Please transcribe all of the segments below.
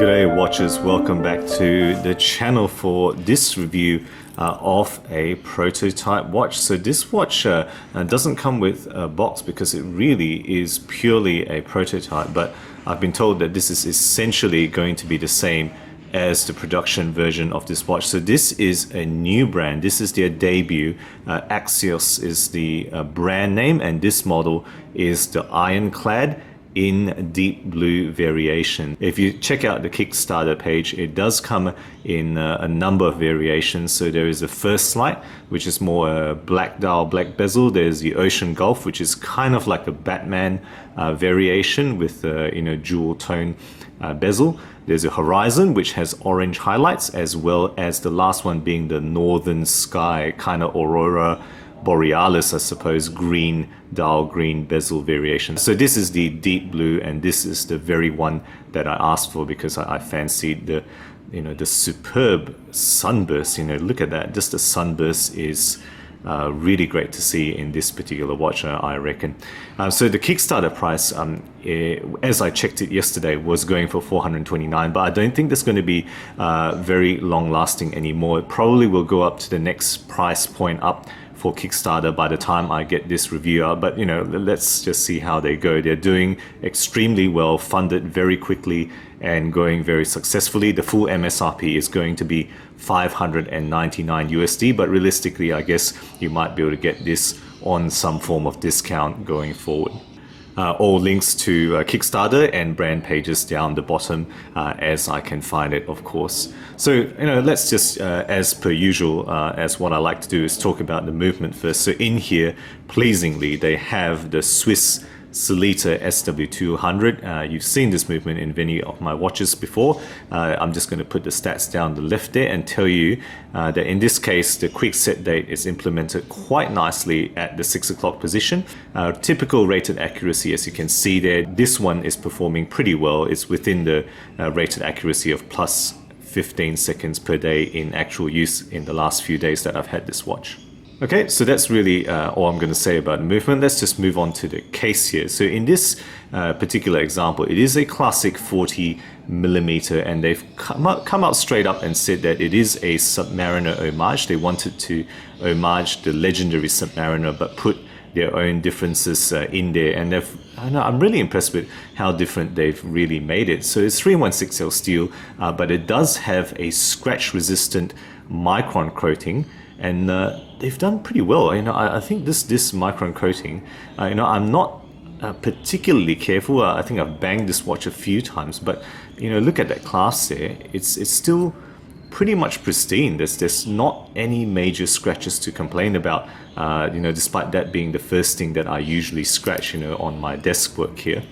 G'day watchers, welcome back to the channel for this review of a prototype watch. So this watch doesn't come with a box because it really is purely a prototype, but I've been told that this is essentially going to be the same as the production version of this watch. So this is a new brand. This is their debut. Axios is the brand name, and this model is the Ironclad in deep blue variation. If you check out the Kickstarter page, it does come in a number of variations. So there is the First Light, which is more black dial, black bezel. There's the Ocean Gulf, which is kind of like a Batman variation with dual tone bezel. There's a Horizon, which has orange highlights, as well as the last one being the Northern Sky, kind of Aurora Borealis, I suppose, green dial, green bezel variation. So this is the deep blue, and this is the very one that I asked for because I fancied the superb sunburst. Look at that. Just the sunburst is really great to see in this particular watch, I reckon. So the Kickstarter price, as I checked it yesterday, was going for $429, but I don't think that's going to be very long lasting anymore. It probably will go up to the next price point up for Kickstarter by the time I get this review out. But let's just see how they go. They're doing extremely well, funded very quickly and going very successfully. The full MSRP is going to be $599 USD, but realistically I guess you might be able to get this on some form of discount going forward. All links to Kickstarter and brand pages down the bottom as I can find it, of course. So let's just as per usual, as what I like to do is talk about the movement first. So in here, pleasingly, they have the Swiss Sellita SW200. You've seen this movement in many of my watches before. I'm just going to put the stats down the left there and tell you that in this case the quick set date is implemented quite nicely at the 6 o'clock position. Typical rated accuracy, as you can see there, this one is performing pretty well. It's within the rated accuracy of plus 15 seconds per day in actual use in the last few days that I've had this watch. Okay, so that's really all I'm going to say about the movement. Let's just move on to the case here. So in this particular example, it is a classic 40mm, and they've come out straight up and said that it is a Submariner homage. They wanted to homage the legendary Submariner, but put their own differences in there, and I'm really impressed with how different they've really made it. So it's 316L steel, but it does have a scratch-resistant micron coating, and they've done pretty well. I think this micron coating, I'm not particularly careful. I think I've banged this watch a few times, but look at that clasp there. It's still pretty much pristine. There's not any major scratches to complain about. Despite that being the first thing that I usually scratch, on my desk work here.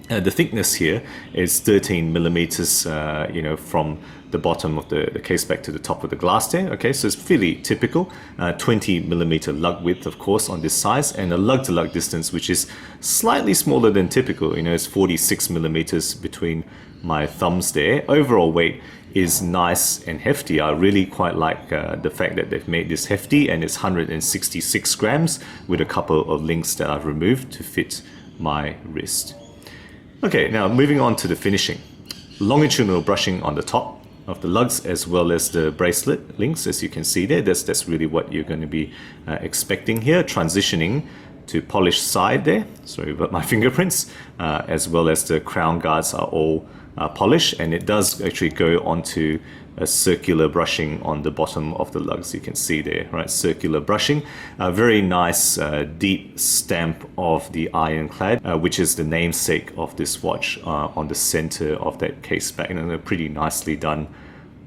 The thickness here is 13mm, from the bottom of the case back to the top of the glass there. Okay, so it's fairly typical. 20mm lug width, of course, on this size, and a lug-to-lug distance, which is slightly smaller than typical. It's 46mm between my thumbs there. Overall weight is nice and hefty. I really quite like the fact that they've made this hefty, and it's 166 grams with a couple of links that I've removed to fit my wrist. Okay, now moving on to the finishing. Longitudinal brushing on the top of the lugs, as well as the bracelet links, as you can see there. That's really what you're going to be expecting here. Transitioning to polished side there, sorry about my fingerprints, as well as the crown guards are all polished, and it does actually go onto a circular brushing on the bottom of the lugs. You can see there, right? Circular brushing. A very nice deep stamp of the Ironclad, which is the namesake of this watch, on the center of that case back, and a pretty nicely done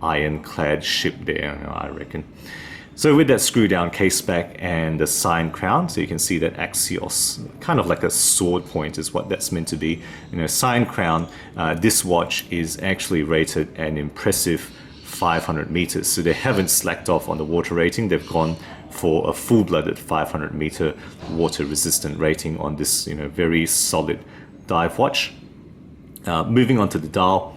Ironclad ship there, I reckon. So with that screw down case back and the sign crown, so you can see that Axios, kind of like a sword point is what that's meant to be. Sign crown, this watch is actually rated an impressive 500 meters. So they haven't slacked off on the water rating. They've gone for a full-blooded 500 meter water resistant rating on this, very solid dive watch. Moving on to the dial,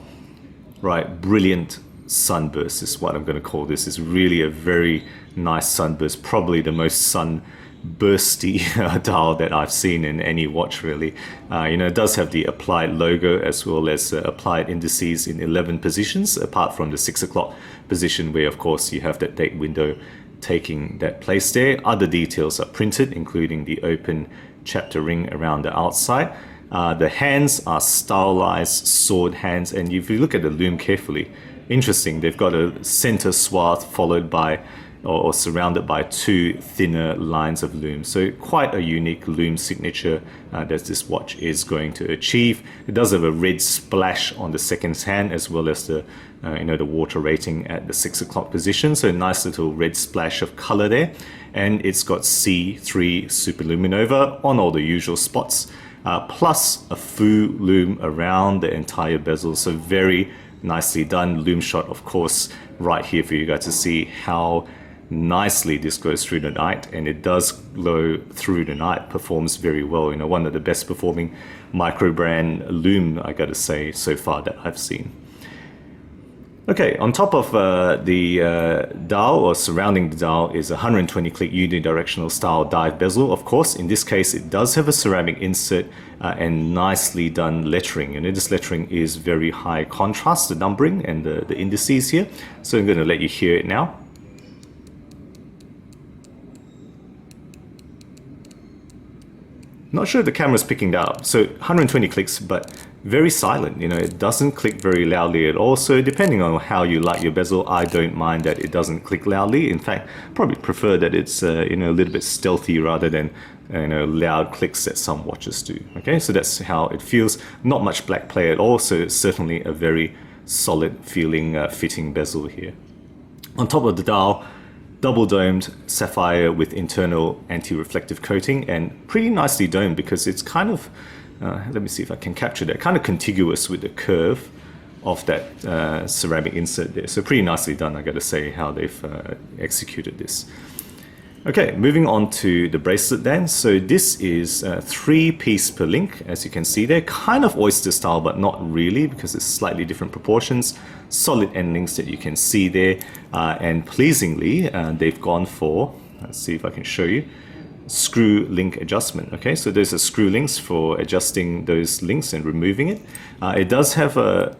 right, brilliant sunburst is what I'm going to call this. It's really a very nice sunburst, probably the most sun bursty dial that I've seen in any watch, really. It does have the applied logo as well as applied indices in 11 positions, apart from the 6 o'clock position where, of course, you have that date window taking that place there. Other details are printed, including the open chapter ring around the outside. The hands are stylized sword hands, and if you look at the lume carefully, interesting, they've got a center swath followed by or surrounded by two thinner lines of lume. So quite a unique lume signature that this watch is going to achieve. It does have a red splash on the second hand as well as the the water rating at the 6 o'clock position. So a nice little red splash of color there. And it's got C3 superluminova on all the usual spots, plus a full lume around the entire bezel. So very nicely done. Lume shot, of course, right here for you guys to see how nicely this goes through the night, and it does glow through the night, performs very well. One of the best performing micro brand lume, I gotta say, so far that I've seen. Okay, on top of the dial, or surrounding the dial, is a 120 click unidirectional style dive bezel. Of course, in this case, it does have a ceramic insert and nicely done lettering. And this lettering is very high contrast, the numbering and the indices here. So I'm going to let you hear it now. Not sure if the camera's picking that up. So 120 clicks, but very silent. It doesn't click very loudly at all. So depending on how you like your bezel, I don't mind that it doesn't click loudly. In fact, probably prefer that it's a little bit stealthy rather than loud clicks that some watches do. Okay, so that's how it feels. Not much black play at all. So it's certainly a very solid feeling fitting bezel here. On top of the dial, double domed sapphire with internal anti-reflective coating, and pretty nicely domed because it's kind of, let me see if I can capture that, kind of contiguous with the curve of that ceramic insert there. So pretty nicely done, I gotta say, how they've executed this. Okay, moving on to the bracelet then. So this is 3-piece per link, as you can see there. Kind of oyster style, but not really, because it's slightly different proportions. Solid endings that you can see there. And pleasingly, they've gone for, let's see if I can show you, screw link adjustment. Okay, so there's a screw links for adjusting those links and removing it. It does have a,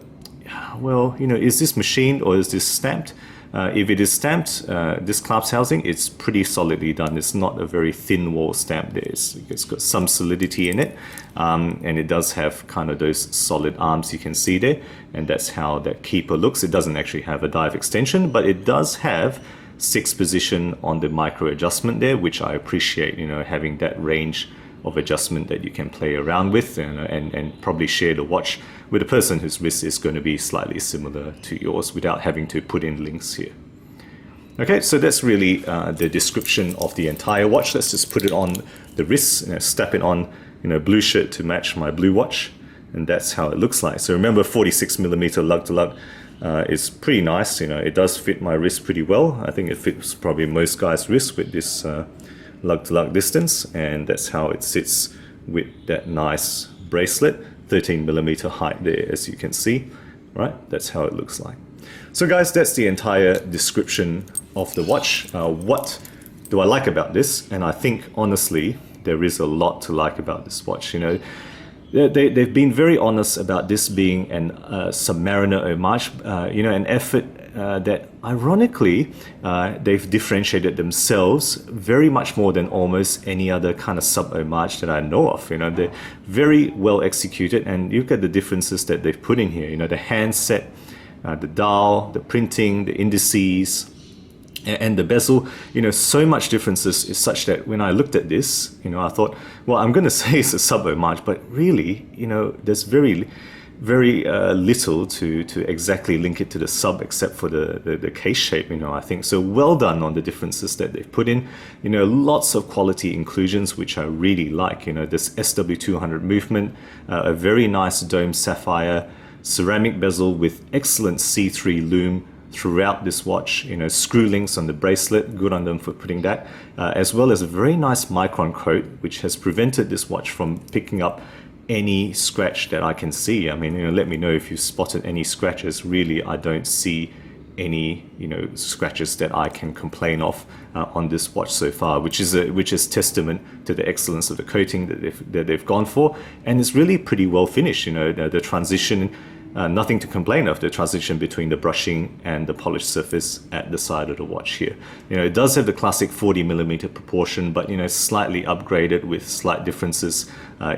well, is this machined or is this stamped? If it is stamped, this clasp housing, it's pretty solidly done. It's not a very thin wall stamp there. It's got some solidity in it, and it does have kind of those solid arms you can see there, and that's how that keeper looks. It doesn't actually have a dive extension, but it does have 6 position on the micro adjustment there, which I appreciate, having that range of adjustment that you can play around with, and probably share the watch with a person whose wrist is going to be slightly similar to yours without having to put in links here. Okay, so that's really the description of the entire watch. Let's just put it on the wrist, strap it on, blue shirt to match my blue watch, and that's how it looks like. So remember, 46mm lug to lug is pretty nice. It does fit my wrist pretty well. I think it fits probably most guys' wrist with this lug to lug distance, and that's how it sits with that nice bracelet. 13mm height there, as you can see, right? That's how it looks like. So guys, that's the entire description of the watch. What do I like about this? And I think honestly, there is a lot to like about this watch. They've been very honest about this being an Submariner homage, an effort that ironically they've differentiated themselves very much more than almost any other kind of sub-homage that I know of. They're very well executed, and you look at the differences that they've put in here. The handset, the dial, the printing, the indices, and the bezel, so much differences is such that when I looked at this, I thought, well, I'm going to say it's a sub-homage, but really, there's very little to exactly link it to the sub, except for the case shape, I think. So well done on the differences that they've put in. Lots of quality inclusions, which I really like. This SW200 movement, a very nice dome sapphire, ceramic bezel with excellent C3 lume throughout this watch, screw links on the bracelet, good on them for putting that, as well as a very nice micron coat, which has prevented this watch from picking up any scratch that I can see. I mean, let me know if you spotted any scratches. Really, I don't see any scratches that I can complain of on this watch so far, which is testament to the excellence of the coating that they've gone for, and it's really pretty well finished. The transition, nothing to complain of, the transition between the brushing and the polished surface at the side of the watch here. It does have the classic 40mm proportion, but slightly upgraded with slight differences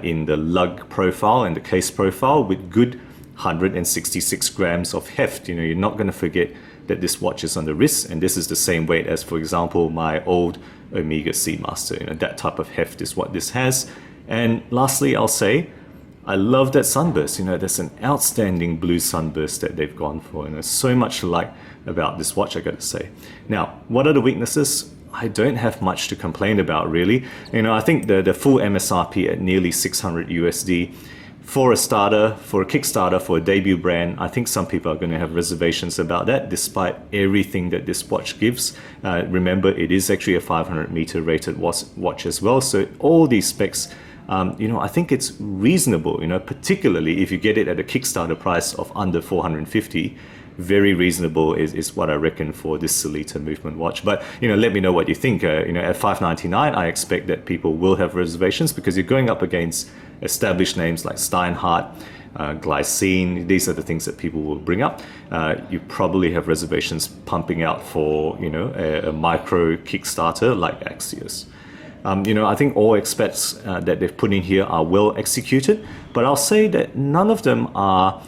in the lug profile and the case profile, with good 166 grams of heft. You're not going to forget that this watch is on the wrist, and this is the same weight as, for example, my old Omega Seamaster. That type of heft is what this has. And lastly, I'll say, I love that sunburst. There's an outstanding blue sunburst that they've gone for, and there's so much to like about this watch, I gotta say. Now, what are the weaknesses? I don't have much to complain about, really. I think the full MSRP at nearly 600 USD. For a starter, for a Kickstarter, for a debut brand, I think some people are going to have reservations about that, despite everything that this watch gives. Remember, it is actually a 500-meter rated watch as well, so all these specs, I think it's reasonable, particularly if you get it at a Kickstarter price of under 450. Very reasonable is what I reckon for this Sellita movement watch. But let me know what you think. At $599, I expect that people will have reservations, because you're going up against established names like Steinhardt, Glycine. These are the things that people will bring up. You probably have reservations pumping out for a micro Kickstarter like Axios. I think all aspects that they've put in here are well executed, but I'll say that none of them are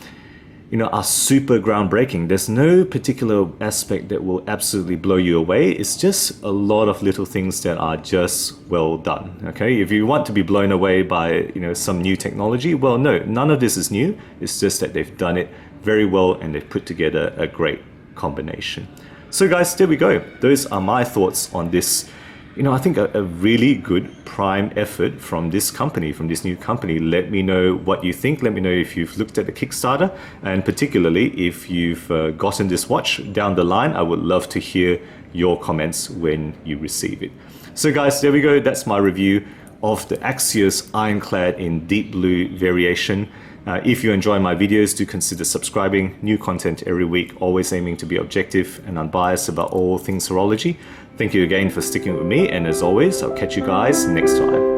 super groundbreaking. There's no particular aspect that will absolutely blow you away. It's just a lot of little things that are just well done. Okay, if you want to be blown away by some new technology, well, no, none of this is new. It's just that they've done it very well and they've put together a great combination. So guys, there we go. Those are my thoughts on this. I think a really good prime effort from this company, from this new company. Let me know what you think. Let me know if you've looked at the Kickstarter, and particularly if you've gotten this watch down the line. I would love to hear your comments when you receive it. So guys, there we go. That's my review of the Axios Ironclad in deep blue variation. If you enjoy my videos, do consider subscribing. New content every week, always aiming to be objective and unbiased about all things horology. Thank you again for sticking with me, and as always, I'll catch you guys next time.